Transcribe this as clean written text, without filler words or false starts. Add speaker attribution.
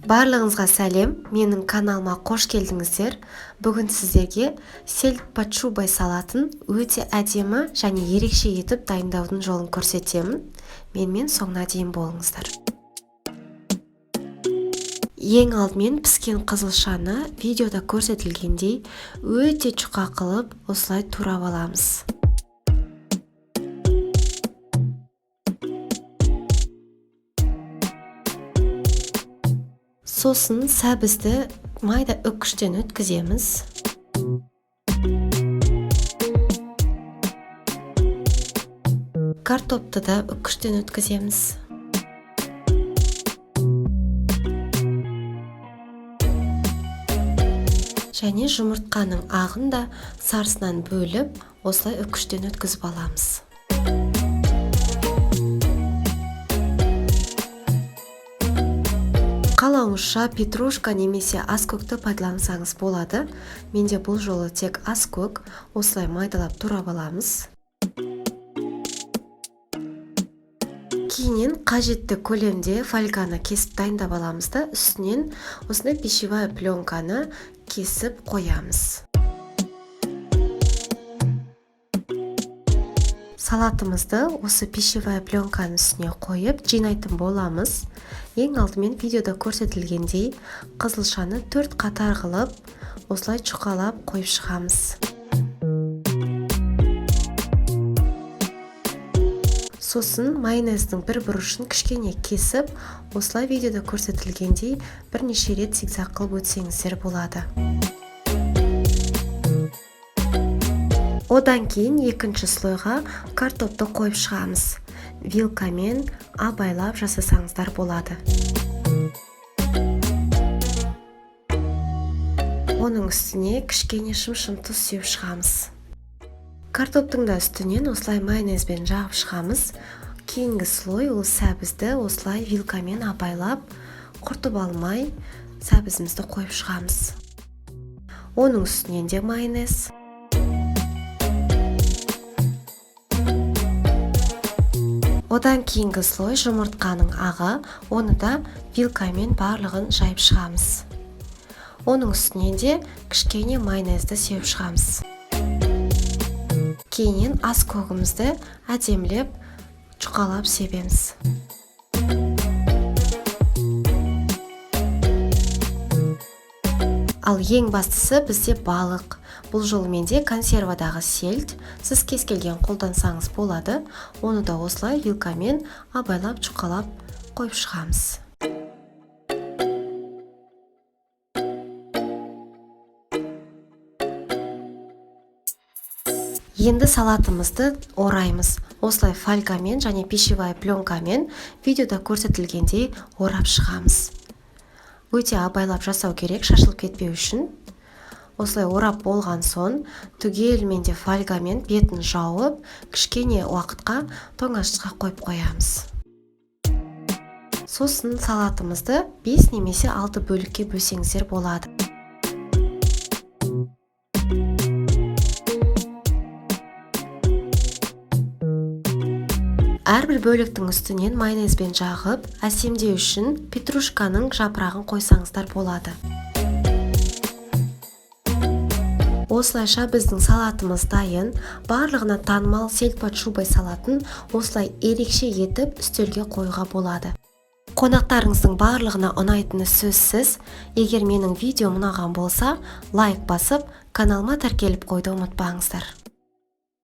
Speaker 1: Барлығыңызға сәлем, менің каналыма қош келдіңіздер. Бүгін сіздерге сельдь под шубой салатын өте әдемі және ерекше етіп дайындаудың жолын көрсетемін. Менімен соңына дейін болыңыздар. Ең алдымен піскен қызылшаны видеода көрсетілгендей өте жұқа қылып осылай турап аламыз. Сосын сәбізді майда үккіштен өткіземіз. Картопты да үккіштен өткіземіз. Және жұмыртқаның ағын да сарысынан бөліп, осылай үккіштен өткізіп аламыз. Қалауыңызша петрушка немесе аскөкті пайдалансаңыз болады. Менде бұл жолы тек аскөк, осылай майдалап турап аламыз. Кейіннен қажетті көлемде фольганы кесіп дайындап аламыз да, үстінен осындай пищевая пленканы кесіп қоямыз. Салатымызды осы пищевая пленканың үстіне қойып жинайтын боламыз. Ең алдымен видеода көрсетілгендей қызылшаны 4 қатар қылып, осылай жұқалап қойып шығамыз. Сосын майонездің бір бұрышын кішкене кесіп, осылай видеода көрсетілгендей бірнеше рет зигзаг қылып өтсеңіздер болады. Одан кейін екінші слойға картопты қойып шығамыз. Вилкамен абайлап жасасаңыздар болады. Оның үстіне кішкене шым-шым тұз сеуіп шығамыз. Картоптың да үстінен осылай майонезбен жағып шығамыз. Кейінгі слой ол сәбізді осылай вилкамен абайлап, құртып алмай сәбізімізді қойып шығамыз. Оның үстінен де майонез. Одан кейінгі слой жұмыртқаның ағы, оны да вилкамен барлығын жайып шығамыз. Оның үстінен де кішкене майонезді сеуіп шығамыз. Кейіннен аскөгімізді әдемілеп жұқалап себеміз. Ал ең бастысы бізде балық. Бұл жолы менде консервадағы сельдь. Сіз кез келген қолдансаңыз болады. Оны да осылай вилкамен абайлап жұқалап қойып шығамыз. Енді салатымызды ораймыз. Осылай фольгамен және пищевая пленкамен видеода көрсетілгендей орап шығамыз. Өте абайлап жасау керек, шашылып кетпеу үшін. Осылай орап болған соң, түгелімен де фольгамен бетін жауып, кішкене уақытқа тоңазтқышқа қойып қоямыз. Сосын салатымызды 5 немесе 6 бөлікке бөлсеңіздер болады. Әрбір бөліктің үстінен майонезбен жағып, әсемдеу үшін петрушканың жапырағын қойсаңыздар болады. Осылайша біздің салатымыз дайын. Барлығына танымал сельдь под шубой салатын осылай ерекше етіп үстелге қоюға болады. Қонақтарыңыздың барлығына ұнайтыны сөзсіз. Егер менің видеом ұнаған болса, лайк басып, каналыма тіркеліп қойды ұмытпаңыздар.